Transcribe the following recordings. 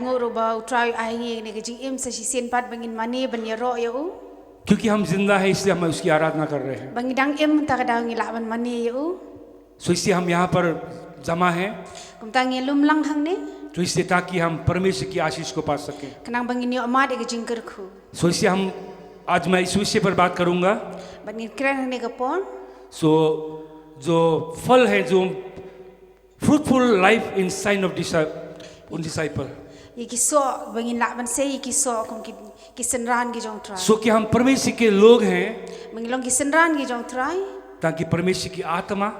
ngoro ba utrai ai ne ke jing em sa si sen pat bangin mane ban ya ro ya u क्योंकि हम जिंदा हैं इसलिए हम उसकी आराधना कर रहे हैं। bangin dang em ta ka dang ila ban mane ya u सो इसलिए हम यहाँ पर जमा हैं, kum tang ye lum lang hang ne तो इसलिए ताकि हम परमेश्वर की आशीष को पा सकें। kanang bangin yo amad ke jing ker khu सो इसलिए हम आज मैं इस विषय पर बात करूंगा। bangin kran ne ka pon सो जो फल है, जो fruitful life in sign of disciple, ye ki so bangin la ban se ye ki so kum ki senran ki jong trai सो कि हम परमेश्वर के लोग हैं bangin long ki senran ki jong trai ताकि परमेश्वर की आत्मा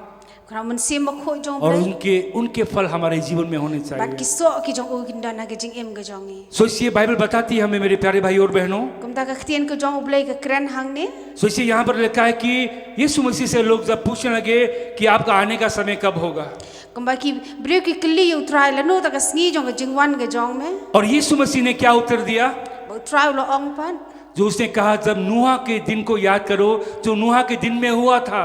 kana mun se ma kho jong और blai उनके फल हमारे जीवन में होने bat चाहिए। ki so ki jong u kin dana ke jing em ke jong e सो इसलिए बाइबल बताती है हमें, मेरे प्यारे भाई और बहनों, kum ta ka ktien ke jong blai ke kran hang ne सो इसलिए यहाँ पर लिखा है कि यीशु मसीह से लोग जब पूछने लगे कि आपका आने का समय कब होगा, kum ba ki brio ki kli u trai la no ta ka sngi jong ke jing wan ke jong me और यीशु मसीह ने क्या उत्तर दिया? ba trai lo ong pan जो उसने कहा, जब नूहा के दिन को याद करो जो नूहा के दिन में हुआ था,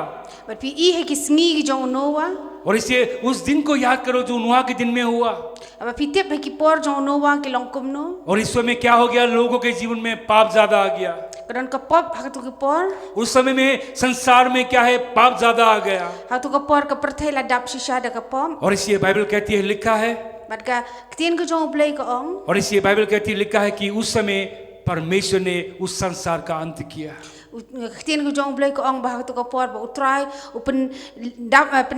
bat pi I he ki sngi ki jong no wa और इसे उस दिन को याद करो जो नूहा के दिन में हुआ। ba pi tep he ki por jong no wa ki long kum no और इस समय क्या हो गया, लोगों के जीवन में पाप ज्यादा आ गया। kadan ka pop ha tu ki por उस समय में संसार में क्या है, पाप ज्यादा आ गया। ha tu ka por ka perthai la dap shisha da ka pom और इसलिए बाइबल कहती है, लिखा है, bat ka ktien ke jong blai ka ong और इसलिए बाइबल कहती है, लिखा है कि उस समय परमेश्वर ने उस संसार का अंत किया। ktien ke jong blai ka ong ba tu ka por ba utrai upen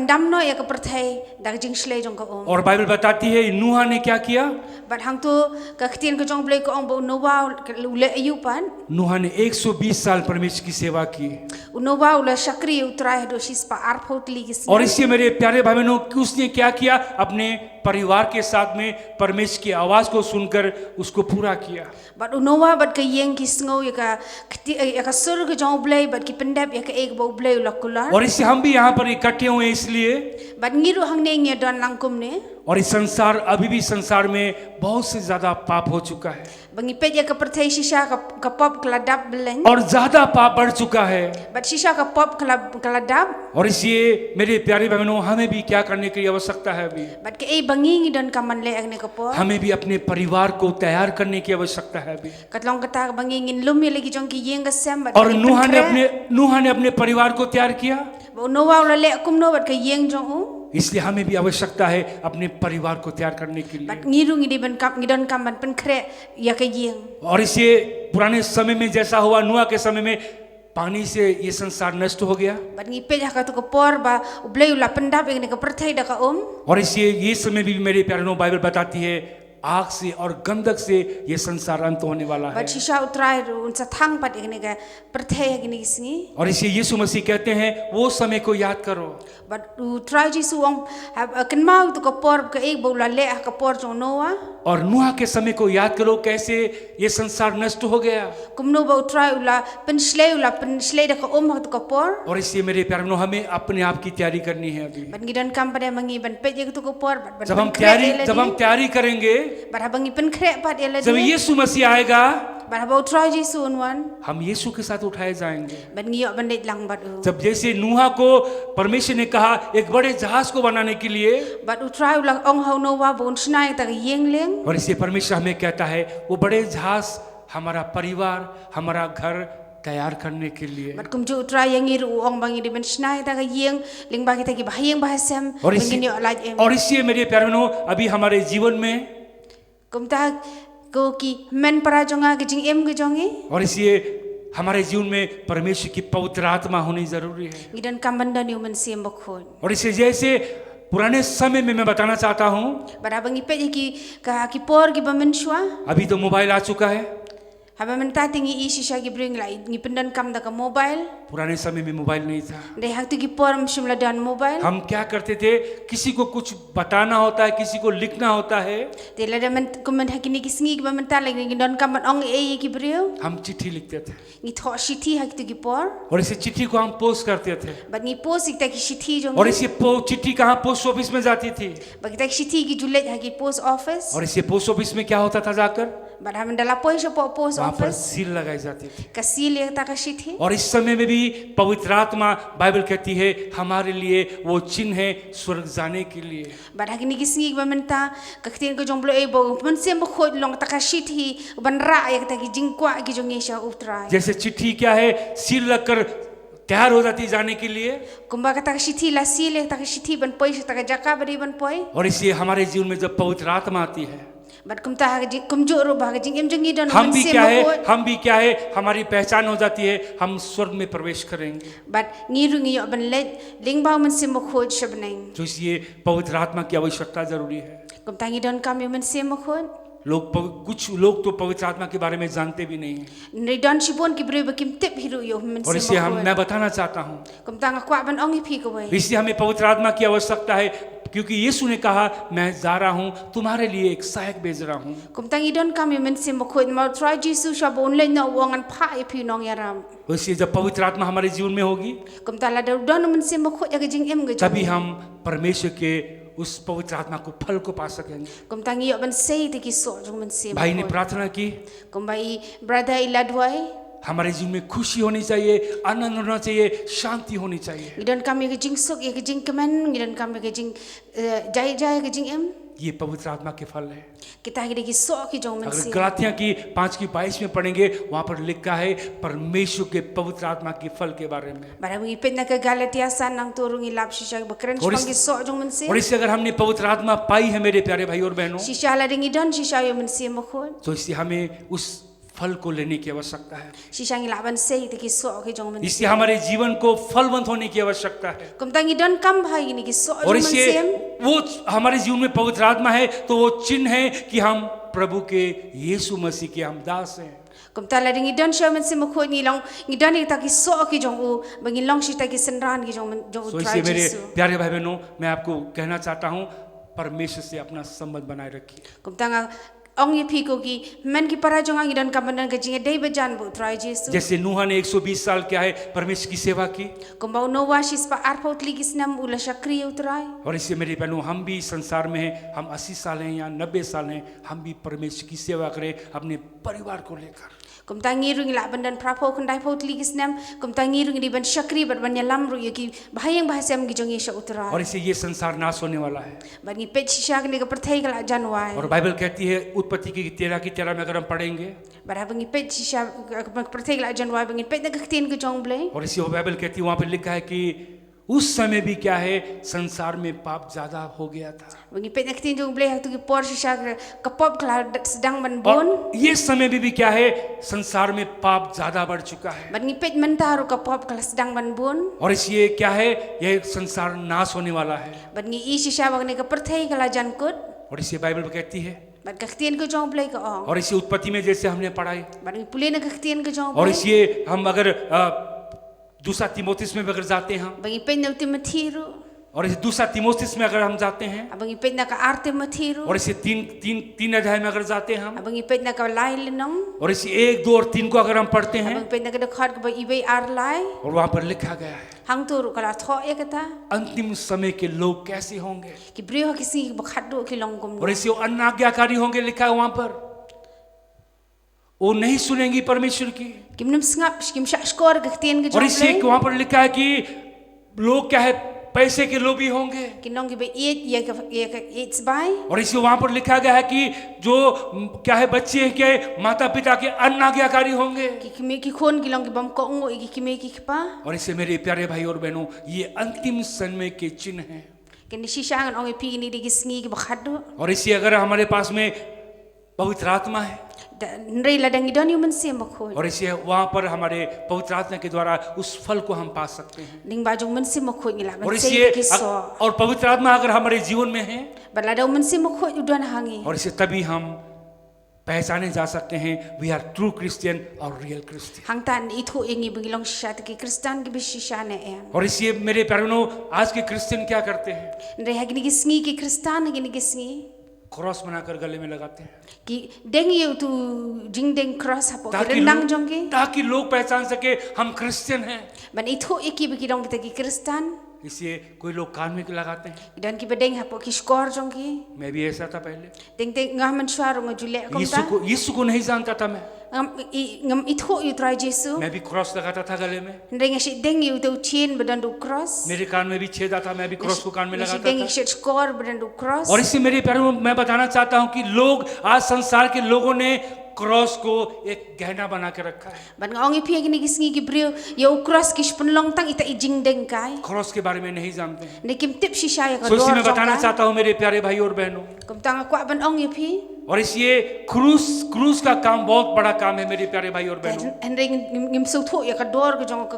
dam no ya ka perthai da ka jing shlei jong ka om और बाइबल बताती है नूहा ने क्या किया, bat hang tu ka ktien ke jong blai ka ong ba no wa ule ayu pan नूहा ने 120 साल परमेश्वर की सेवा की। no wa ule shakri utrai do shis pa ar photli ki और इसलिए मेरे प्यारे भाई बहनों, उसने क्या किया, अपने परिवार के साथ में परमेश्वर की आवाज को सुनकर उसको पूरा किया। bat unowa bat ka yeng ki sngo ya ka sur ke jong blai bat ki pendap ya ka ek bo blai lakular और इससे हम भी यहाँ पर इकट्ठे हुए इसलिए, bat ngiru hang ne nge don langkum ne और इस संसार, अभी भी संसार में बहुत से ज्यादा पाप हो चुका है bangi pet ya ka perthai shisha ka pop kala dap bleng और ज्यादा पाप बढ़ चुका है। bat shisha ka pop kala dap और इसलिए मेरे प्यारे बहनों, हमें भी क्या करने की आवश्यकता है अभी, bat ke bangi ngi don kaman le agne ka por हमें भी अपने परिवार को तैयार करने की आवश्यकता है अभी। katlong kata bangi ngin lum ye lagi jong ki yeng ka sem bat और नूहा ने अपने परिवार को तैयार किया, unowa ula le kum no bat ka yeng jong u इसलिए हमें भी आवश्यकता है अपने परिवार को तैयार करने के लिए। bat ngiru ngi ban kap ngi don kaman pen kre ya ka yeng और इसलिए पुराने समय में जैसा हुआ, नूहा के समय में पानी से ये संसार नष्ट हो गया, bat ngi pet ka tu ka por ba ublei ula pendap agne ka perthai da ka और इसलिए ये समय भी मेरे प्यारे लोग, बाइबल बताती है आग से और गंधक से ये संसार अंत होने वाला है। bat shisha utrai unsa thang pat agne ka perthai agne sngi और इसलिए यीशु मसीह कहते हैं, वो समय को याद करो। bat utrai jisu ong kan mau tu ka por ka ek bo ula le ka por jong noa और नूहा के समय को याद करो, कैसे ये संसार नष्ट हो गया। kumno ba utrai ula pen slei da ka tu ka por और इसलिए मेरे प्यारे लोग, हमें अपने आप की तैयारी करनी है अभी। ban ngi don kam pada mangi ban pet je tu ka por bat जब हम तैयारी करेंगे, bat bangi pen kre pat ele जब यीशु मसीह आएगा, bat ba utrai jisu unwan हम यीशु के साथ उठाए जाएंगे। ban ngi yo ban deit lang bat u जब जैसे नूहा को परमेश्वर ने कहा एक बड़े जहाज को बनाने के लिए, bat utrai ula ong hau no wa bon snai ta ka yeng leng और इसलिए परमेश्वर हमें कहता है वो बड़े जहाज हमारा परिवार, हमारा घर तैयार करने के लिए। bat kum ju utrai yang iru ong bangi di ben snai ta ka yeng ling ba kita ki bahayeng bahasam और bangi yo laj em इसलिए मेरे प्यारे बहनों, अभी हमारे जीवन में, kum ta ko ki men para jonga ke jing em ke jongi और इसलिए हमारे जीवन में परमेश्वर की पवित्र आत्मा होनी जरूरी है। ngi don kam banda ni men sim bokon और इसलिए जैसे पुराने समय में मैं बताना चाहता हूँ, bara bangi pe ki ka ki por ki bamen shwa अभी तो मोबाइल आ चुका है, haba men ta tingi I shisha ki bring lai ngi pendan kam da ka mobile पुराने समय में मोबाइल नहीं था। de hak tu ki por mshimla dan mobile हम क्या करते थे, किसी को कुछ बताना होता है, किसी को लिखना होता है, de la men kumen hakini ki sngi ki bamen ta lai ngi don kam ong e ki brio हम चिट्ठी लिखते थे, ngi tho shithi hak tu ki por और इसे चिट्ठी को हम पोस्ट करते थे। bat ngi post ikta ki shithi jong और इसे चिट्ठी कहाँ पोस्ट ऑफिस में जाती थी, ba kita ki shithi ki julet hak ki post office और इसे पोस्ट ऑफिस में क्या होता था, जाकर But हम डला पोइस पोस्ट वहां पर ऑफिस सील लगाई जाती थी। कसील एक तक थी और इस समय में भी पवित्र आत्मा बाइबल कहती है हमारे लिए वो चिन्ह है स्वर्ग जाने के लिए। But hagini gisngi bamenta kaktin ko jomblo e bo mense mo khod long takashit hi ban ra ek ta ki jingkwa ki jongi sha utrai जैसे चिट्ठी क्या है सील लगकर तैयार हो जाती जाने के लिए, kumba ka takashiti la sile takashiti ban poi ta jaka bari ban poi और इसलिए हमारे जीवन में जब पवित्र आत्मा आती है but kumta kumjo ro bha jing em jongi don हम भी mense क्या mo है khod हम भी क्या है हमारी पहचान हो जाती है, हम स्वर्ग में प्रवेश करेंगे। but ngirungi yo ban le lingbao mense mo khod shabneng तो इसलिए पवित्र आत्मा की आवश्यकता जरूरी है। kumta ngi don kam yo mense mo khod कुछ लोग तो पवित्र आत्मा के बारे में जानते भी नहीं हैं, ni don shibon ki bre bakim tip hiru yo mense और mo इसलिए khod मैं बताना चाहता हूँ kumta nga kwa ban ongi phi ko wai इसलिए हमें पवित्र आत्मा की आवश्यकता है, क्योंकि यीशु ने कहा मैं जा रहा हूँ तुम्हारे लिए एक सहायक भेज रहा हूँ। kumta ngi don kam yo mense mo khod ma try Jesus shabon le na wangan pha e phi nong yaram इसलिए जब पवित्र आत्मा हमारे जीवन में होगी kumta la don mense mo khod ya jing em ge तभी हम परमेश्वर के उस पवित्र आत्मा को फल को पा सकेंगे। kumta ngi yo ban sei te ki so jong mense भाई ने प्रार्थना की kumba i brother iladwai हमारे जीवन में खुशी होनी चाहिए, आनंद होना चाहिए, शांति होनी चाहिए। ngidan kam ye jing sok ye jing kemen ngidan kam ye jing jai jai ye jing em ये पवित्र आत्मा के फल है। kita gi ki so ki jong अगर mense गलातिया की 5:22 में पढ़ेंगे वहां पर लिखा है परमेश्वर के पवित्र आत्मा के फल के बारे में। bara ngi pet na ka galatia san nang turungi lap shisha bakren और spangi so jong mense और इससे अगर हमने पवित्र आत्मा पाई है मेरे प्यारे भाई और बहनों, shisha la ringi don shisha yo mense mo khod तो इससे हमें उस फल को लेने की आवश्यकता है। shisha ngi laban sei te ki so ki jong mense इससे हमारे जीवन को फलवंत होने की आवश्यकता है। kumta ngi don kam bhai ni ki so और jong इससे mense वो हमारे जीवन में पवित्र आत्मा है तो वो चिन्ह है कि हम प्रभु के यीशु मसीह के हम दास हैं। kumta la ringi don show mense mo khod ni long ngi don ta ki so ki jong u bangi long shi ta ki senran ki jong jong तो try इसलिए मेरे Jesus प्यारे भाई बहनों मैं आपको कहना चाहता हूँ परमेश्वर से अपना संबंध बनाए रखिए। kumta nga ong ye phi ko ki men ki para jong ngi don kam ban ka jing dei bejan bu try Jesus जैसे नूहा ने 120 साल क्या है परमेश्वर की सेवा की, kumba no washis pa arpot ligis nam ula shakri utrai और इससे मेरे बहनों हम भी संसार में हैं, हम 80 साल हैं या 90 साल हैं, हम भी परमेश्वर की सेवा करें अपने परिवार को लेकर। kumta ngi rung la ban dan prapo kundai pot ligis nam kumta ngi rung di ban shakri ban ban yalam ru ye ki bhayang bahasam gi jong ye sha utrai और इससे ये संसार नाश होने वाला है। ban ngi pet shisha ni ka perthai kala janwai और Bible कहती है उत्पत्ति की 13 में अगर हम पढ़ेंगे, bara bangi pet shisha perthai kala janwai bangi pet na ka tin ka jong blai और इसी बाइबल कहती है वहां पर लिखा है कि उस समय भी क्या है संसार में पाप ज्यादा हो गया था, bangi pet na ka tin jong blai ha tu ki por shisha ka pop kala sedang ban bon और ये समय में भी क्या है संसार में पाप ज्यादा बढ़ चुका है। ban ngi pet menta ru ka pop kala sedang ban bon और इसलिए क्या है यह संसार नाश होने वाला है। ban ngi i shisha bangi ka perthai kala jankut और इसलिए बाइबल कहती है, ban ka tin ka jong blai ka ong और इसी उत्पत्ति में जैसे हमने पढ़ाई, ban ngi pule na ka tin ka jong और blai इसलिए हम अगर दूसरा तीमुथियुस में अगर जाते हैं bangi pet na timothiru और इसे दूसरा तीमुथियुस में अगर हम जाते हैं abangi pet na ka arte mathiru और इसे तीन अध्याय में अगर जाते हैं हम, abangi pet na ka lai lenong और इसे 1, 2 और 3 को अगर हम पढ़ते हैं, abangi pet na ka dekhar ka ba ibai ar lai और वहां पर लिखा गया है hang tu ru kala tho ye kata अंतिम समय के लोग कैसे होंगे, ki brio ki si bakhadu ki longum और इसे अनाज्ञाकारी होंगे लिखा है वहां पर, वो नहीं सुनेंगी परमेश्वर की। kim nim sngap kim sha skor ka tin ka और jong इसे blai वहां पर लिखा है कि लोग क्या है पैसे के लोभी होंगे, ki nong ki ba ye ka it's by और इसे वहां पर लिखा गया है कि जो क्या है बच्चे के माता पिता के अनाज्ञाकारी होंगे। ki kimi ki khon ki long ki bam ko ngo ki kimi ki pa और इसे मेरे प्यारे भाई और बहनों ये अंतिम समय के चिन्ह हैं। ki ni shisha ngan ong pi ni di sngi ki bakhadu और इसे अगर हमारे पास में पवित्र आत्मा है, nrei la dang don human sem bakho और इसे वहां पर हमारे पवित्र आत्मा के द्वारा उस फल को हम पा सकते हैं। ning ba jong man sem bakho ngi la और ban sei इसे ki so और पवित्र आत्मा अगर हमारे जीवन में है, bala daw man sem bakho udon hangi और इसे तभी हम पहचाने जा सकते हैं वी आर ट्रू क्रिश्चियन और real Christian. hang tan i tho ingi bingilong shisha ki kristan ki bi shisha ne em और इसलिए मेरे प्यारों आज के क्रिश्चियन क्या करते हैं, nrei hagni ki sngi ki kristan hagni ki sngi cross बनाकर गले में लगाते हैं ki deng yu tu jing deng cross hapo ki nang jong ki ताकि लोग पहचान सके हम क्रिश्चियन हैं। ban i tho iki bi ki dong ki kristan इसलिए कोई लोग कान में लगाते हैं, Dan ki bedeng hapo ki skor jong ki. मैं भी ऐसा था पहले। Ding ding ngah man shwar ng jule kom ta. यीशु को नहीं जानता था मैं Ngam itho yu try Jesu. भी क्रॉस लगाता था गले में, Ding shi ding yu tu chin bedan du cross. मेरे कान में भी छेदा था, मैं भी क्रॉस को कान में Shi लगाता ding था। shi skor bedan du cross. और इससे मेरे प्यारे मैं बताना चाहता हूं कि लोग आज संसार के लोगों ने क्रॉस को एक गहना बना के रखा है। Ban ngong ipi gini gisngi ki brio yo cross ki long tang ita ijing deng kai. Cross के बारे में नहीं जानते हैं। Ni kim tip shisha ya ka तो इसलिए dor मैं बताना jong. चाहता हूं मेरे प्यारे भाई और बहनों, Kom tang kwa ban ong ipi. और इसलिए क्रूस का काम बहुत बड़ा काम है मेरे प्यारे भाई और बहनों। Henry ngim so tho ya ka dor ka jong ka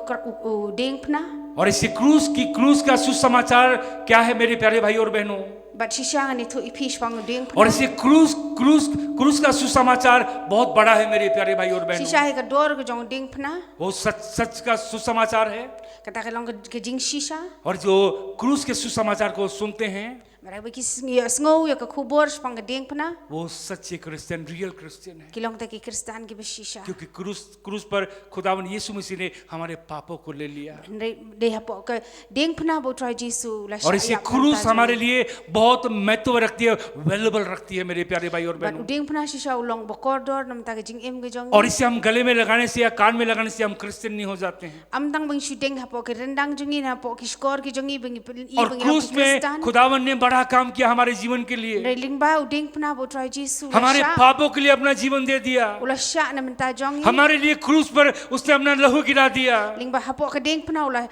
deng pna. और इसी क्रूस का सुसमाचार क्या है मेरे प्यारे भाई और बहनों? But shisha ni tho ipi shpang deng pna. और इसी क्रूस का सुसमाचार बहुत बड़ा है मेरे प्यारे भाई और बहनों। Shisha ka dor ka jong deng pna. वो सच का सुसमाचार है। Kata ka long ka jing shisha. और जो क्रूस के सुसमाचार को सुनते हैं Mara ba ki sngo ya ka khubor shpang ka deng pna. वो सच्चे क्रिश्चियन, रियल क्रिश्चियन है, Ki long ta ki kristan ki ba shisha. क्योंकि क्रूस पर खुदावन यीशु मसीह ने हमारे पापों को ले लिया। De hapo ka deng pna bo try Jesu la और इसी क्रूस हमारे लिए बहुत महत्व रखती है, वैल्यूएबल रखती है मेरे प्यारे भाई और But बहनों। deng pna shisha ulong bokor dor nam ta ka jing em ka jong. और इसे हम गले में लगाने से या कान में लगाने से हम क्रिश्चियन नहीं हो जाते हैं। Am tang bang shudeng hapo ka rendang jongi na hapo ki skor ki jongi bang i और bang क्रूस में खुदावन ने बड़ा काम किया हमारे जीवन के लिए, Reling ba udeng pna bo try Jesu. हमारे पापों के लिए अपना जीवन दे दिया, Ula sha na menta jongi. हमारे लिए क्रूस पर उसने अपना लहू गिरा दिया। Ling ba hapo ka deng pna ula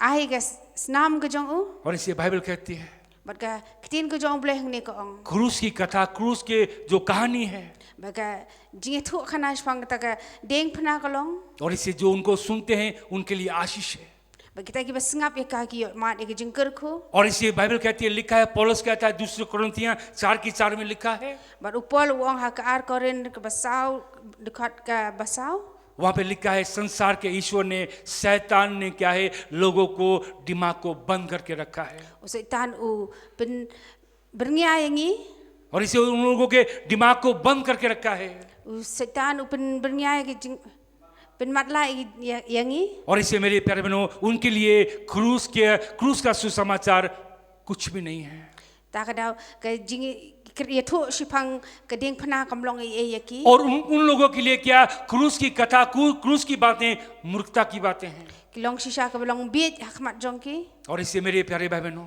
ai ga snam ka jong u. और इसे बाइबल कहती है But ka kitin ka jong bleh ne ka ong. क्रूस की कथा, क्रूस के जो कहानी है, Baga jing thu khana shpang ta ka deng pna ka long. और इसे जो उनको सुनते हैं उनके लिए आशीष है। Ba kita ki ba sngap ya ka ki mat e ka jing ker khu. और इसे बाइबल कहती है, लिखा है, पौलुस कहता है दूसरे कुरिन्थियों 4:4 में लिखा है, But upol uang ha ka ar korin ka basaw dekat ka basaw. वहां पे लिखा है संसार के ईश्वर ने, शैतान ने क्या है, लोगों को दिमाग को बंद करके रखा है। Usaitan u pen bernyayangi. और इसे उन लोगों के दिमाग को बंद करके रखा है। Usaitan u pen bernyay ki jing pen matla yangi. और इसे मेरे प्यारे बहनों, उनके लिए क्रूस का सुसमाचार कुछ भी नहीं है। Ta ka daw ka jing ya thu shipang ka deng phana kam long e yaki. और उन लोगों के लिए क्या, क्रूस की कथा, क्रूस की बातें मूर्खता की बातें हैं। Ki long shisha ka long biet hakmat jong ki. और इसे मेरे प्यारे भाई बहनों,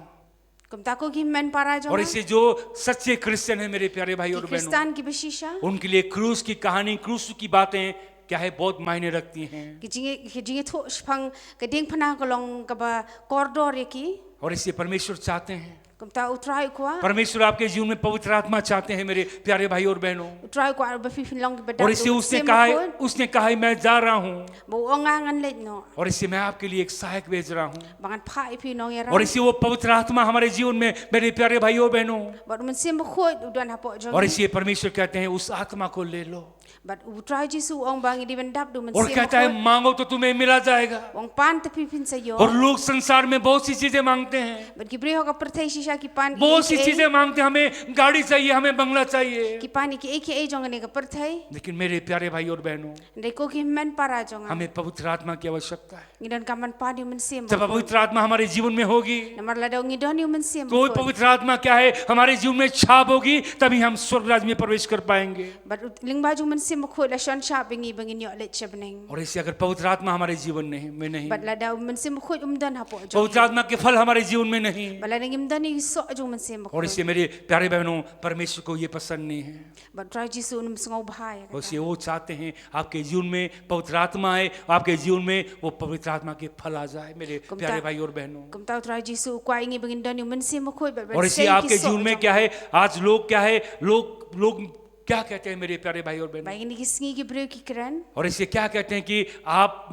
Kum ta ko ki men para jong. और इसे जो सच्चे क्रिश्चियन है मेरे प्यारे भाई और बहनों, Kristan ki beshisha. उनके लिए क्रूस की कहानी, क्रूस की बातें क्या है, बहुत मायने रखती हैं। Ki jing thu shipang ka deng phana ka long ka ba corridor yaki. और इसे परमेश्वर चाहते हैं, Kum ta utrai kwa. परमेश्वर आपके जीवन में पवित्र आत्मा चाहते हैं मेरे प्यारे भाई और बहनों। Utrai kwa ba fifin long ba और इसे उसने कहा है मैं जा रहा हूँ, Bo ongangan let no. और इसे मैं आपके लिए एक सहायक भेज रहा हूँ। Bangan pha ipi nong ya. और इसे वो पवित्र आत्मा हमारे जीवन में मेरे प्यारे भाई और बहनों, But man sim khoi udan hapo jong. और इसे परमेश्वर कहते हैं उस आत्मा को ले लो, But utrai Jesu ong bangi di bendap du man और sim कहता है khoi. मांगो तो तुम्हें मिला जाएगा। Ong pan te pipin sa yo. और लोग संसार में बहुत सी चीजें मांगते हैं, But ki breho ka perthai shisha ki pan बहुत सी चीजें मांगते हैं, हमें गाड़ी चाहिए, हमें बंगला चाहिए, ki pan ki eke jong ne ka perthai. लेकिन मेरे प्यारे भाई और बहनों, Ndai ko ki men para jong. हमें पवित्र आत्मा की आवश्यकता है। Ngidan ka man pa di man sim. जब पवित्र आत्मा हमारे जीवन में होगी, Namar la daw ngidon yu man sim. कोई पवित्र आत्मा क्या है हमारे जीवन में छाप होगी, तभी हम स्वर्ग राज्य में प्रवेश कर पाएंगे। But ling baju man sim khoi la shan sha bingi bangin yo let chabning. और इससे अगर पवित्र आत्मा हमारे जीवन में नहीं, But la daw man sim khoi dan hapo jong. पवित्र आत्मा के फल हमारे जीवन में नहीं, Bala nangim dan yu so jong man sim. और इससे मेरे प्यारे बहनों, परमेश्वर को ये पसंद नहीं है। But try Jesu num sngau bahaya. और इससे वो चाहते हैं आपके जीवन में पवित्र आत्मा आए, आपके जीवन में वो पवित्र आत्मा के फल आ जाए मेरे प्यारे भाई और बहनों। Kum tau try Jesu kwa ingi bangin dan yu man sim khoi. और इससे आपके जीवन में क्या है, आज लोग क्या है, लोग क्या कहते हैं मेरे प्यारे भाई और बहनों, Baik ini kisngi ki breu ki keren. और इससे क्या कहते हैं कि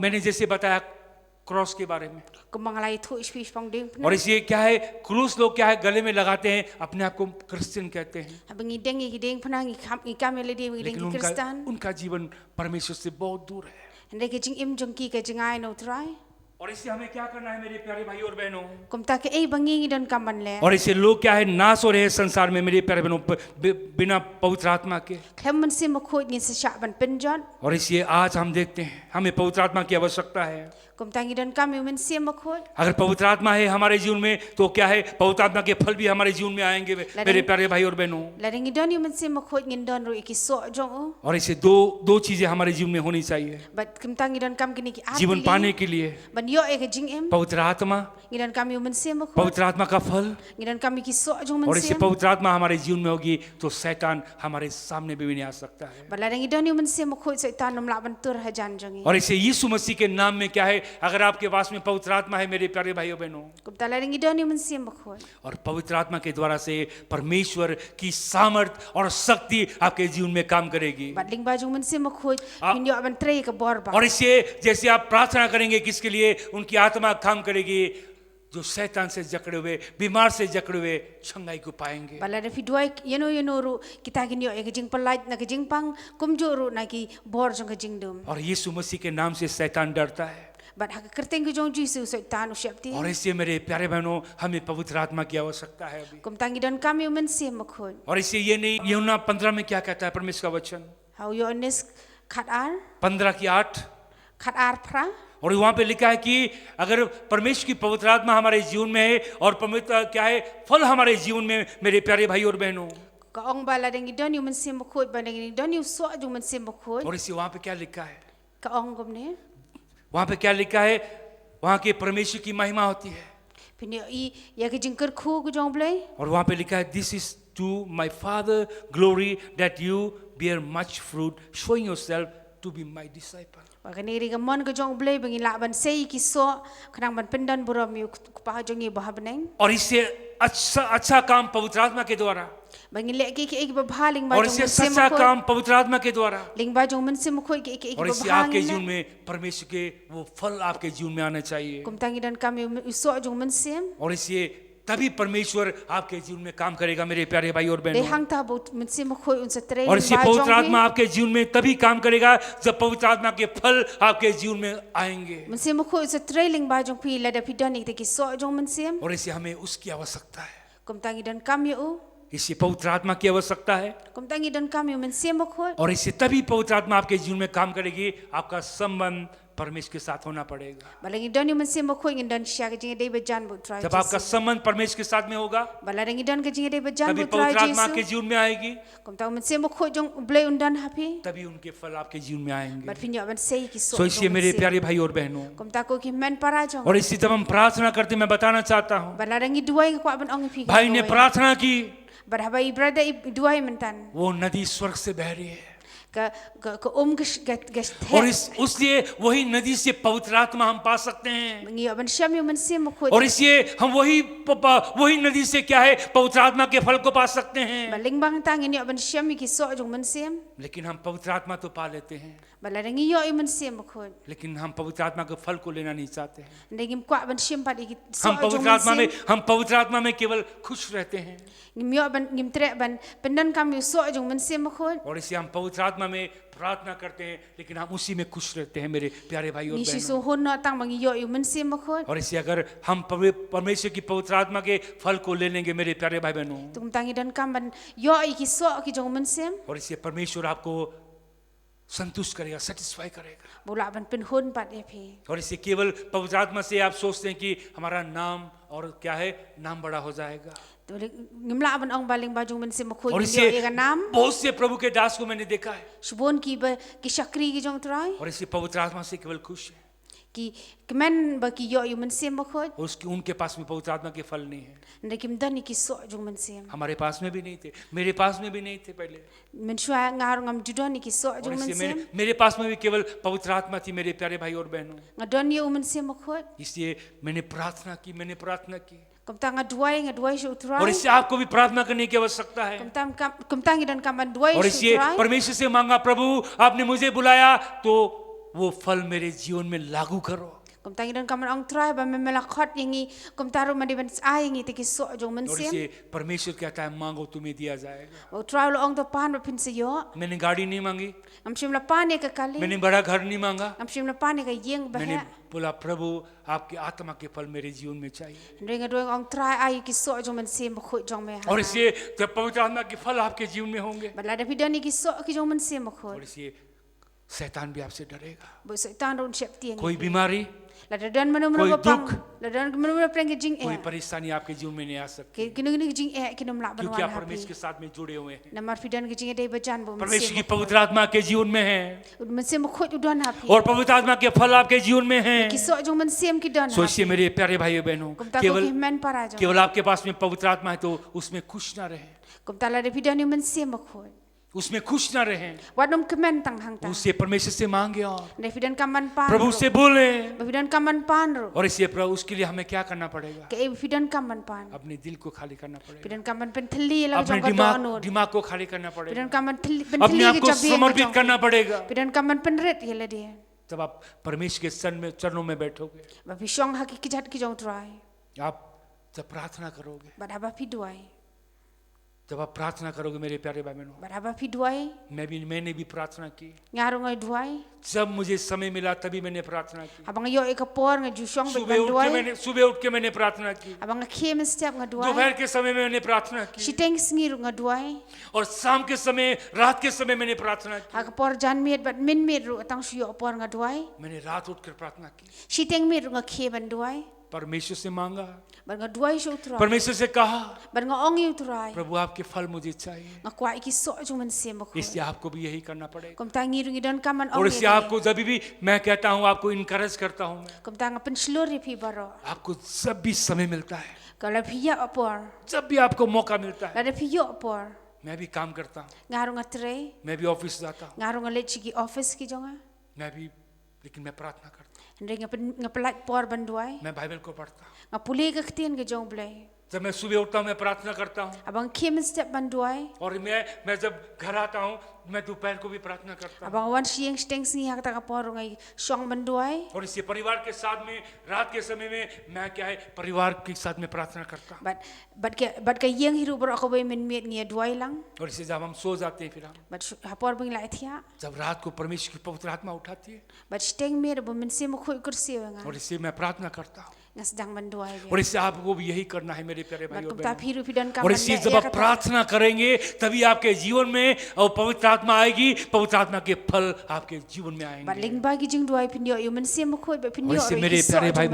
मैंने जैसे बताया क्रॉस के बारे में, Kumbang lai thu ispish pang ding. और इसलिए क्या है, क्रूस लोग क्या है गले में लगाते हैं, अपने आप को क्रिश्चियन कहते हैं, Abangi deng ki ding panang i kamele di ding लेकिन ki Kristan. उनका जीवन परमेश्वर से बहुत दूर है। Hende ki jing im jong ki ka jingai no try. और इससे हमें क्या करना है मेरे प्यारे भाई और बहनों, Kum ta ke ei bangi dan kaman le. और इससे लोग क्या है नाश हो रहे हैं संसार में मेरे प्यारे बहनों, बिना पवित्र आत्मा के। Klem man sim khoi ni sa sha ban pinjon. और इसलिए आज हम देखते हैं हमें पवित्र आत्मा की आवश्यकता है। kum tangi dan kam yu men sim makhot अगर पवित्र आत्मा है हमारे जीवन में तो क्या है, पवित्र आत्मा के फल भी हमारे जीवन में आएंगे मेरे प्यारे भाई और बहनों। la ding don yu men sim makhot ngin don ru iki so jong u और ऐसे दो चीजें हमारे जीवन में होनी चाहिए but kum tangi dan kam kini ki जीवन पाने के लिए। ban yo e ke jing em पवित्र आत्मा, ngin dan kam yu men sim makhot पवित्र आत्मा का फल, ngin dan kam ki so jong men और इससे sim पवित्र आत्मा हमारे जीवन में होगी तो शैतान हमारे सामने भी नहीं आ सकता है। but la ding don yu men sim makhot saitan nom la ban tur ha jan jong और इसे यीशु मसीह के नाम में क्या है, अगर आपके पास में पवित्र आत्मा है मेरे प्यारे भाइयों बहनों, kum ta la ding don yu men sim makhot और पवित्र आत्मा के द्वारा से परमेश्वर की सामर्थ और शक्ति आपके जीवन में काम करेगी। but ling ba jong men sim makhot hin yo ban trei ka bor ba और इससे जैसे आप प्रार्थना करेंगे किसके लिए, उनकी आत्मा काम करेगी जो शैतान से जकड़े हुए, बीमार से जकड़े हुए छंगाई को पाएंगे। bala da fidwai yeno ru kita gin yo e ke jing palait na ke jing pang kum jo ru na ki bor jong ke jing dum और यीशु मसीह के नाम से शैतान डरता है। but ha kerteng ke jong jisu saitan u syapti और इससे मेरे प्यारे बहनों हमें पवित्र आत्मा की आवश्यकता है अभी। kum tangi dan kam yu men sim makhot और इससे ये नहीं, यूहन्ना 15 में क्या कहता है परमेश्वर का वचन, how yo nes khat ar 15:8, khat ar phra और वहां पे लिखा है कि अगर परमेश्वर की पवित्र आत्मा हमारे जीवन में है और पवित्र क्या है फल हमारे जीवन में मेरे प्यारे भाई और बहनों, ka ong bala ding don yu men sim makhot ba ding don yu so jong men sim makhot और इससे वहां पे क्या लिखा है, ka ong gum ne वहां पे क्या लिखा है, वहां के परमेश्वर की महिमा होती है। pin yo I ya ke jing ker khu ku jong blai और वहां पे लिखा है this is to my father glory that you bear much fruit showing yourself to be my disciple। wa ka ni ri ka mon ka jong blai bangi la ban sei ki so khnang ban pendan buram yu pa jong yi ba beneng और इससे अच्छा काम पवित्र आत्मा के द्वारा, bangi le ki ek ba bhaling ba और jong इससे men sim सच्चा makhot काम पवित्र आत्मा के द्वारा, ling ba jong men sim makhot ki ek और ba इससे आपके bhaling जीवन में परमेश्वर के वो फल आपके जीवन में आने चाहिए। kum tangi dan kam yu so jong men sim और इससे तभी परमेश्वर आपके जीवन में काम करेगा मेरे प्यारे भाई और de बहनों। hang ta bo men sim makhot un sa tre और इससे ba पवित्र jong आत्मा आपके जीवन में तभी काम करेगा जब पवित्र आत्मा के फल आपके जीवन में आएंगे। men sim makhot sa tre ling ba jong pi la da pi dan ik ki so jong men sim और इससे हमें उसकी आवश्यकता है, kum tangi dan kam yu इससे पवित्र आत्मा की आवश्यकता है। kum tangi dan kam yu men sim makhot और इससे तभी पवित्र आत्मा आपके जीवन में काम करेगी, आपका संबंध परमेश्वर के साथ होना पड़ेगा। balangi dan yu men sim makhot ngin dan sya ka jing de ba jan bu try जब आपका संबंध परमेश्वर के साथ में होगा balangi dan ka jing de ba jan तभी bu try पवित्र आत्मा आपके Jesus जीवन में आएगी, kum tang men sim makhot jong blai un dan happy तभी उनके फल आपके जीवन में आएंगे। but pin yo ban sei ki so सो इसलिए मेरे प्यारे भाई और बहनों, kum ta ko ki men para jong और इससे जब हम प्रार्थना करते मैं बताना चाहता हूँ, balangi duai ko ban ong pi भाई ने प्रार्थना की, but habai brother duai mentan वो नदी स्वर्ग से बह रही है, ka gas और उसलिए वही नदी से पवित्र आत्मा हम पा सकते हैं। ngi ban syam yu men sim makhot और इसलिए हम वही नदी से क्या है पवित्र आत्मा के फल को पा सकते हैं। baling bang tang ni ban syam ki so jong men sim लेकिन हम पवित्र आत्मा तो पा लेते हैं, balangi yo yu men sim makhot लेकिन हम पवित्र आत्मा के फल को लेना नहीं चाहते हैं। ndegim kwa ban syam pa ki so हम jong पवित्र आत्मा में केवल खुश रहते हैं, ngim yo ban ngim tre ban pendan kam yu so jong men sim makhot और इससे हम पवित्र आत्मा में प्रार्थना करते हैं लेकिन हम उसी में खुश रहते हैं मेरे प्यारे भाई और ni shi बहनों। so hon no tang bangi yo yu men sim makhot और इससे अगर हम परमेश्वर की पवित्र आत्मा के फल को ले लेंगे मेरे प्यारे भाई बहनों, tum tangi dan kam ban yo ki so ki jong men sim और इससे परमेश्वर आपको संतुष्ट करेगा, सेटिस्फाई करेगा। bola ban pen hon pat e phi और इससे केवल पवित्र आत्मा से आप सोचते हैं कि हमारा नाम और क्या है नाम बड़ा हो जाएगा। to ngim la ban ong baling ba jong men sim makhot और ni इससे yo ka nam बहुत से प्रभु के दास को मैंने देखा है, shbon ki ba ki shakri ki jong trai और इससे पवित्र आत्मा से केवल खुश है, ki kemen ba ki yo yu men sim makhot और उसके उनके पास में पवित्र आत्मा के फल नहीं है। ndekim dan ki so jong men sim हमारे पास में भी नहीं थे, मेरे पास में भी नहीं थे पहले, men shwa ngar ngam judon ki so और jong men इससे sim मेरे पास में भी केवल पवित्र आत्मा थी मेरे प्यारे भाई और बहनों। ngadon yu men sim makhot इसलिए मैंने प्रार्थना की kum tang ngadwai shu और trai इससे आपको भी प्रार्थना करने की आवश्यकता है। kum tangi dan kam ban dwai और shu इसलिए trai परमेश्वर से मांगा प्रभु आपने मुझे बुलाया तो वो फल मेरे जीवन में लागू करो। kum tangi dan kam ong trai ba memela khot yangi kum taru mandi ban ai yangi te ki so jong men और sim इसलिए परमेश्वर कहता है मांगो तुम्हें दिया जाएगा। o trai lo ong to pan ba pin se yo मैंने गाड़ी नहीं मांगी, am shim la pan e ka kali मैंने बड़ा घर नहीं मांगा, am shim la pan e ka yeng ba मैंने he बोला प्रभु आपके आत्मा के फल मेरे जीवन में चाहिए। ring adoi ong trai ai ki so jong men sim khot jong me और ha इसलिए जब पवित्र आत्मा के फल आपके जीवन में होंगे, ba la da pidani ki so ki jong men sim और khot इसलिए शैतान भी आपसे डरेगा। bo setan ron siap tiang कोई बीमारी, la dan manu कोई manu दुख, pang la dan manu manu preng jing कोई परेशानी आपके जीवन में नहीं आ सकती, ke kinu kinu jing kinum la ban क्योंकि wan आप परमेश्वर happy के साथ में जुड़े हुए हैं। namar fidan ke jing dei bajan bo परमेश्वर की पवित्र आत्मा के जीवन में है mense mo khot udan happy और पवित्र आत्मा के फल आपके जीवन में है। ki so jong mensem ki dan सोचिए मेरे प्यारे भाइयों बहनों, kum ta ko केवल ki men para jong केवल आपके पास में पवित्र आत्मा है तो उसमें खुश ना रहे, kum ta la de fidan ni mensem mo khot उसमें खुश ना रहे, wadom kemen tang hang ta उससे परमेश्वर से मांगे और de fidan kaman pan प्रभु से बोले। fidan kaman pan ro और इसलिए प्रभु उसके लिए हमें क्या करना पड़ेगा? ke fidan kaman pan अपने दिल को खाली करना पड़ेगा, fidan kaman pen thli la अपने jong ka do दिमाग को खाली करना पड़ेगा, fidan kaman thli pen अपने thli आप ke को chabi समर्पित करना पड़ेगा। fidan kaman pen ret yela dia जब आप परमेश्वर के चरणों में बैठोगे, ba fi shong ha ki jat ki jong try आप जब प्रार्थना करोगे, ba da ba fi duai जब आप प्रार्थना करोगे मेरे प्यारे भाई बहनों, ba da ba fi duai मैंने भी प्रार्थना की। ngaro ngai duai जब मुझे समय मिला तभी मैंने प्रार्थना की। abang yo e ka por ngai ju shong ba duai सुबह उठ के मैंने प्रार्थना की, abang khem step ngai duai दोपहर के समय में मैंने प्रार्थना की, siteng sngir ngai duai और शाम के समय, रात के समय मैंने प्रार्थना की। ha ka por jan miet bat min miet ru atang su yo por ngai duai मैंने रात उठकर प्रार्थना की, siteng miet ngai khe ban duai परमेश्वर से मांगा, ban ngai duai su try परमेश्वर से कहा ban ngai ong yu try प्रभु आपके फल मुझे चाहिए। ngai kwai ki so jong men sem ko इसलिए आपको भी यही करना पड़ेगा। kum ta ngir ngi dan kaman और ong इसलिए आपको जब भी मैं कहता हूँ, आपको इनकरेज करता हूँ, मैं kum ta ngai pen slori pi baro आपको जब भी समय मिलता है, kalau pi ya por जब भी आपको मौका मिलता है, la de pi yo por मैं भी काम करता हूँ, ngaro ngai tre मैं भी ऑफिस जाता हूँ, ngaro ngai le chi office ki jonga मैं भी, लेकिन मैं प्रार्थना करता हूँ, ndeng ngai pelat por ban duai मैं बाइबल को पढ़ता हूँ। ngai puli ka ktien ke jong blai जब मैं सुबह उठता हूँ मैं प्रार्थना करता हूँ, abang khem step ban duai और मैं जब घर आता हूँ मैं दोपहर को भी प्रार्थना करता हूँ, abang wan sieng steng sni ha ta ka por ngai shong ban duai और इससे परिवार के साथ में रात के समय में मैं क्या है परिवार के साथ में प्रार्थना करता हूँ। bat ka yeng hiru bro ko bai men miet ngia duai lang और इससे जब हम सो जाते हैं, फिर हम bat ha por bing lai thia जब रात को परमेश्वर की पवित्र आत्मा उठाती है, bat steng miet bo men sem khoi kursi nga और इससे मैं प्रार्थना करता हूँ, ngas dang ban duai और इससे आपको भी यही करना है मेरे प्यारे भाई bat और kum ta बहनों। phiru fidan ka और इसलिए जब आप प्रार्थना करेंगे तभी आपके जीवन में और पवित्र आत्मा आएगी, पवित्र आत्मा के फल आपके जीवन में bat आएंगे। ling ba gi jing duai pin yo yo men sem khoi ba pin और yo इससे मेरे प्यारे भाई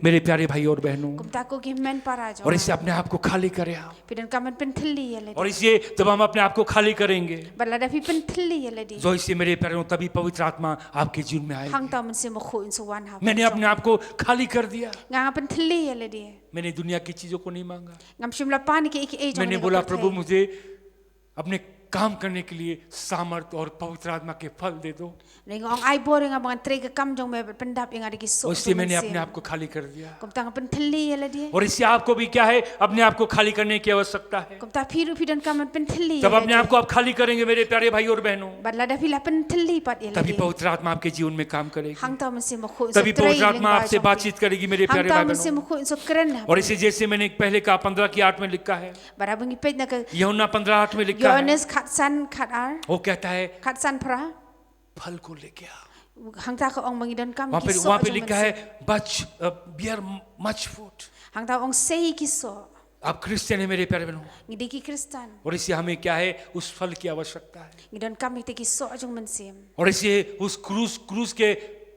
मेरे प्यारे भाई और बहनों, kum ta ko gi men para jo और इससे अपने आप को खाली करें आप। fidan ka man pen thli yele और इसलिए जब हम अपने आप को खाली करेंगे, bat la da fi pen thli yele di जो इससे मेरे प्यारे तभी पवित्र आत्मा आपके जीवन में hang आएगी। ta men sem khoi so wan ha मैंने अपने आप को खाली कर दिया, nga pen thli yele di मैंने दुनिया की चीजों को नहीं मांगा। ngam shimla pan ki ek e jong मैंने बोला प्रभु मुझे अपने काम करने के लिए सामर्थ और पवित्र आत्मा के फल दे दो। ning ong ai boring abang tre ka kam jong me pendap yang ada ki so और इसलिए मैंने अपने आप को खाली कर दिया। kum ta pen thli yele di और इससे आपको भी क्या है, अपने आप को खाली करने की आवश्यकता है। kum ta phiru fidan ka man pen thli जब अपने आप को आप खाली करेंगे मेरे प्यारे भाई और बहनों, bat la da fi la pen thli pat yele तभी di पवित्र आत्मा आपके जीवन में काम करेगी, hang ta men sem khoi तभी पवित्र आत्मा आपसे बातचीत करेगी मेरे hang प्यारे ta भाई men sem बहनों। khoi so keren और इसे जैसे मैंने पहले कहा 15:8 में लिखा है, barabang ipet na ka यूहन्ना 15:8 में लिखा है, Yohanes khatsan khatar वो कहता है khatsan pra फल को लेके आओ। hang ta ka ong mangidan kam ki so वहाँ पे लिखा है bear much food. hang ta ong sei ki so आप क्रिश्चियन है मेरे प्यारे बहनों, ngidi ki kristan और इससे हमें क्या है उस फल की आवश्यकता है। ngidan kam ite ki so jong men sem और इससे उस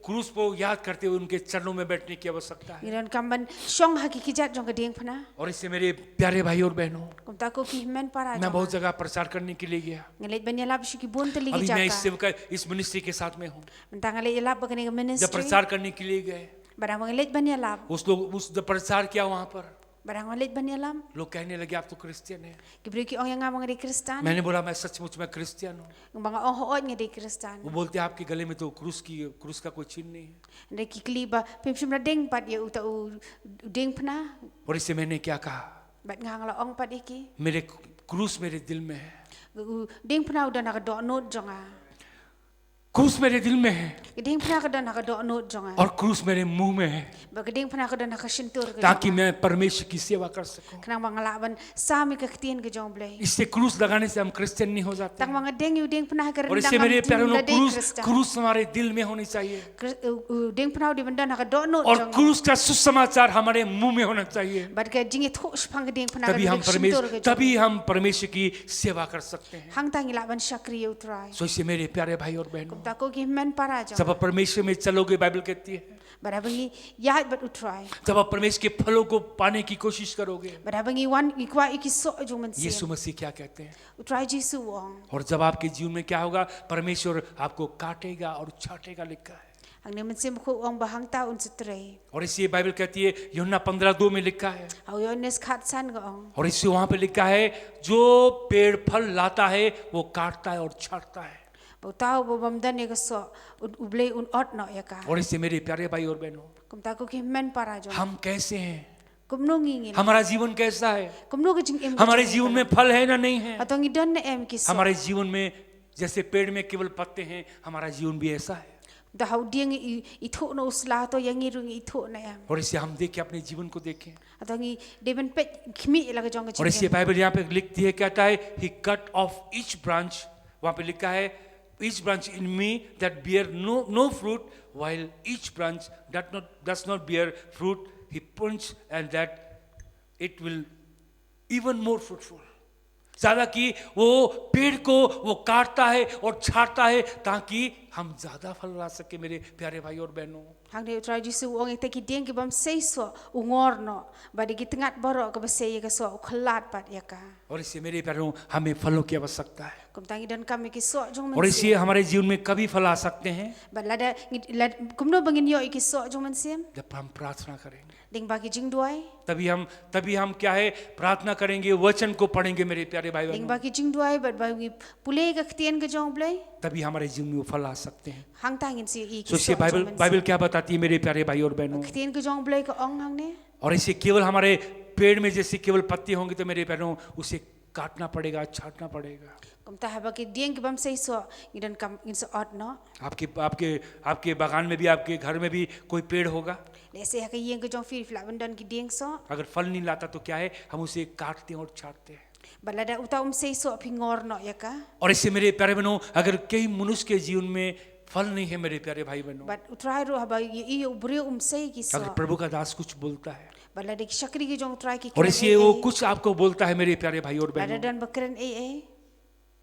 क्रूस को याद करते हुए उनके चरणों में बैठने की आवश्यकता है। ngidan kam ban shong ha ki jat jong ka ding phana और इससे मेरे प्यारे भाई और बहनों, kum ta ko ki men para मैं बहुत जगह प्रचार करने के लिए गया। ngalit ban yalab shi ki bon teli अभी ki मैं इस jaka सेवका इस मिनिस्ट्री के साथ में हूँ। mentang ngalit yalab ba kani जब ministry प्रचार करने के लिए गए, barang ngalit ban yalab जब प्रचार किया वहाँ पर barang ngalit ban yalam लोग कहने लगे आप तो क्रिश्चियन है। kibri ki ong yang ngamang di kristan मैंने बोला मैं सचमुच मैं क्रिश्चियन हूँ। bang ong hoot ngadi kristan वो बोलते हैं आपके गले में तो क्रूस का कोई चिन्ह नहीं है। de ki kliba pim shim la ding pat ya uta u ding phana और इससे मैंने क्या कहा, bat ngang la ong pat iki मेरे क्रूस मेरे दिल में है, ding phana uda na ka do not jonga क्रूस मेरे दिल में है, ding phana ka da na ka do not jonga और क्रूस मेरे मुंह में है, ba ding phana ka da na ka shintur ka ताकि मैं परमेश्वर की सेवा कर सकूं। kanang bang laban sami ka ktien ka jong blai इससे क्रूस लगाने से हम क्रिश्चियन नहीं हो जाते tang mga ding yu ding phana ka और rendang इससे मेरे प्यारे लोग ding kristan क्रूस हमारे दिल में होनी चाहिए ding phana di banda na ka do not और jonga क्रूस का सुसमाचार हमारे मुंह में होना चाहिए। bat ka jingi thu spang ding phana तभी ka shintur ka तभी हम परमेश्वर की सेवा कर सकते हैं। hang tangi laban shakri utrai सो इससे मेरे प्यारे भाई और बहनों, Tako ki men para jong. जब आप परमेश्वर में चलोगे, बाइबल कहती है, Barabangi yat bat utrai. जब आप परमेश्वर के फलों को पाने की कोशिश करोगे, Barabangi wan ikwa ikiso jong man यीशु sim. मसीह क्या कहते हैं? Utrai Jisu wong. और जब आपके जीवन में क्या होगा, परमेश्वर आपको काटेगा और छाटेगा, लिखा है। Ang ne man sim ko wong bahang ta un setrai. और इसलिए बाइबल कहती है, यूहन्ना 15:2 में लिखा है, Au yones khat san ga ong. और इससे वहां पे लिखा है, जो पेड़ फल लाता है वो काटता है और छाटता है। Bau tau bo bamdan ne so ublei un ot no ya ka. और इससे मेरे प्यारे भाई और बहनों, Kum tako ki men para jong. हम कैसे हैं? Kum no ngingin. हमारा जीवन कैसा है? Kum no gijing em. हमारे जीवन में फल है ना नहीं है? Atong idon ne em kiso. हमारे जीवन में जैसे पेड़ में केवल पत्ते हैं, हमारा जीवन भी ऐसा है। Da hau dieng I tho no usla to yang irung I tho na em. और इससे हम देखें, अपने जीवन को देखें। Atong I deben pet khmi la ga jong और इससे ga. बाइबल यहाँ पे लिखती है, कहता है, he cut off each branch, वहाँ पे लिखा है, each branch in me that bear no fruit, while each branch that does not bear fruit, he prunes and that it will even more fruitful. ज्यादा कि वो पेड़ को वो काटता है और छाटता है ताकि हम ज्यादा फल ला सके। मेरे प्यारे भाई और बहनों, Hang ne utrai Jisu wong ek taki dieng ki bam sei so ungor no. Ba de ki tengat boro ka ba sei ka so uklat pat ya ka. और इससे मेरे प्यारों, हमें फलों की आवश्यकता है। Kum tangi dan kami ki so jong man. और इसलिए हमारे जीवन में कभी फल आ सकते हैं Ba lada kum no bangin yo ki so jong man sim. जब हम प्रार्थना करेंगे। Ding ba ki jing duai. तभी हम क्या है, प्रार्थना करेंगे, वचन को पढ़ेंगे। मेरे प्यारे भाई Ding बहनों, ba ki jing duai ba ki pulei ka ktien ka jong blai. तभी हमारे जीवन में वो फल आ सकते हैं। Hang tangin si I ki सोचिए, so jong man. बाइबल क्या बताती है मेरे प्यारे भाई और बहनों? Ktien ka jong blai ka ong hang ne. और इसे केवल हमारे पेड़ में जैसे केवल पत्ते होंगे तो मेरे प्यारों, उसे काटना पड़ेगा, छाटना पड़ेगा। Kum ta ha ba ki dieng ki bam sei so ngidan kam ngin so ot no. आपके बागान में भी, आपके घर में भी कोई पेड़ होगा। Le se ha ka yeng ka jong fil flaven dan ki dieng so. अगर फल नहीं लाता तो क्या है, हम उसे काटते हैं और छाटते हैं। Ba lada uta sei so pingor no ya ka. और इससे मेरे प्यारे बहनों, अगर कई मनुष्य के जीवन में फल नहीं है मेरे प्यारे भाई बहनों, But utrai ro ha ba I ubre sei ki so. अगर प्रभु का दास कुछ बोलता है Ba lada ki shakri ki jong try ki. और इसलिए वो कुछ आपको बोलता है मेरे प्यारे भाई और Lada बहनों, dan bakren e.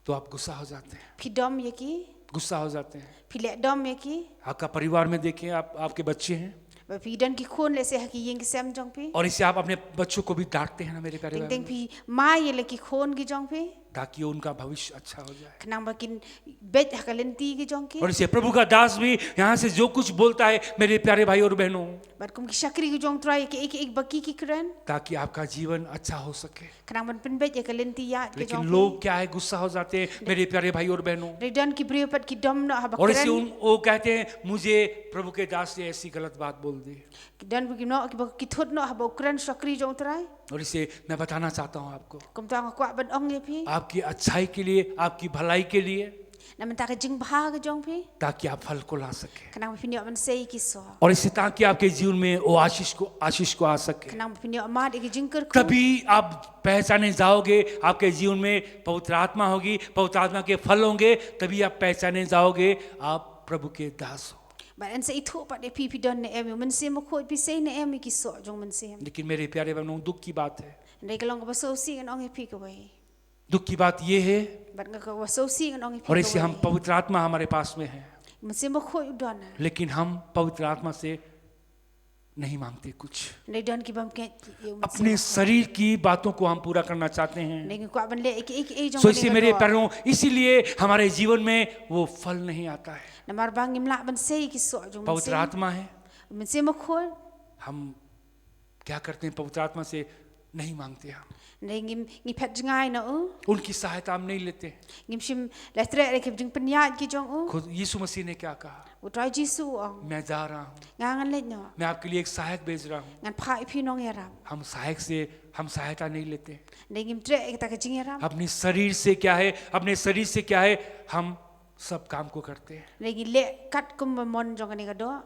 तो आप गुस्सा हो जाते हैं, Pidom ya ki. गुस्सा हो जाते हैं। Pilek dom ya ki. आपका परिवार में देखें, आपके बच्चे हैं, Ba pidan ki khon le se ha ki yeng ki sem jong pi. और इससे आप अपने बच्चों को भी डांटते हैं ना मेरे प्यारे Ting भाई ting pi ma ye le ki khon ki jong pi. ताकि उनका भविष्य अच्छा हो जाए। Kenang bakin bet ha kalenti ki jong ki. और इससे प्रभु का दास भी यहाँ से जो कुछ बोलता है मेरे प्यारे भाई और बहनों, But kum ki shakri ki jong try ki ek baki ki kren. ताकि आपका जीवन अच्छा हो सके। Kenang ban pen bet ya kalenti ya ki लेकिन jong लोग pi. क्या है, गुस्सा हो जाते हैं मेरे प्यारे भाई और बहनों, Redan ki brio pat ki dom no ha और इससे bakren. वो कहते हैं, मुझे प्रभु के दास ने ऐसी गलत बात बोल दी। Dan bagi no ki thot no ha bakren shakri jong try. और इसे मैं बताना चाहता हूँ आपको, Kum tang kwa ban ong ye pi. आपकी अच्छाई के लिए, आपकी भलाई के लिए, Na man ta ka jing bha ka jong pi. ताकि आप फल को ला सके। Kenang pinyo man sei ki so. और इससे ताकि आपके जीवन में वो आशीष को आ सके। Kenang pinyo ma de ki jing कर को. तभी आप पहचाने जाओगे, आपके जीवन में पवित्र आत्मा होगी, पवित्र आत्मा के फल होंगे, तभी आप पहचाने जाओगे आप प्रभु के दास हो। Ba an sei tho pat de pi don ne em man se mo khoi pi sei ne em ki so jong man se. लेकिन मेरे प्यारे बहनों, दुख की बात है, Ndai ka long ka ba so si an ong ye pi ka wai. दुख की बात ये है, But nga ka ba so si an ong ye pi. और इससे हम पवित्र आत्मा हमारे पास में है, Man se mo khoi don na. लेकिन हम पवित्र आत्मा से नहीं मांगते कुछ। Ndai don ki bam ke yo man se. अपने शरीर की बातों को हम पूरा करना चाहते हैं। Ndai kwa ban le ek e jong. सो इससे मेरे प्यारों, इसीलिए हमारे जीवन में वो फल नहीं आता है। Na mar bang imla ban sei ki so jong man पवित्र se. आत्मा है, Man se mo khoi. हम क्या करते हैं, पवित्र आत्मा से नहीं मांगते, हम Ndai ngi pet ngai na u. उनकी सहायता हम नहीं लेते। Ngim shim la tre le ki jing penyat ki jong u. खुद यीशु मसीह ने क्या कहा, Utrai Jisu ong. मैं जा रहा हूँ, Ngangan le no. मैं आपके लिए एक सहायक भेज रहा हूँ। Ngan phai pi nong yaram. हम सहायक से हम सहायता नहीं लेते। Ndai ngim tre ek ta ka jing yaram. अपने शरीर से क्या है, अपने शरीर से क्या है, हम सब काम को करते हैं। Ndai ngi le kat kum mon jong ni ka do.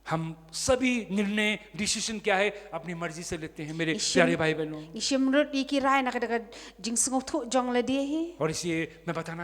हम सभी निर्णय, डिसीजन क्या है, अपनी मर्जी से लेते हैं मेरे प्यारे भाई बहनों। Ishim rut iki rai na ka jing sngok tho jong le dia hi. और इसलिए मैं बताना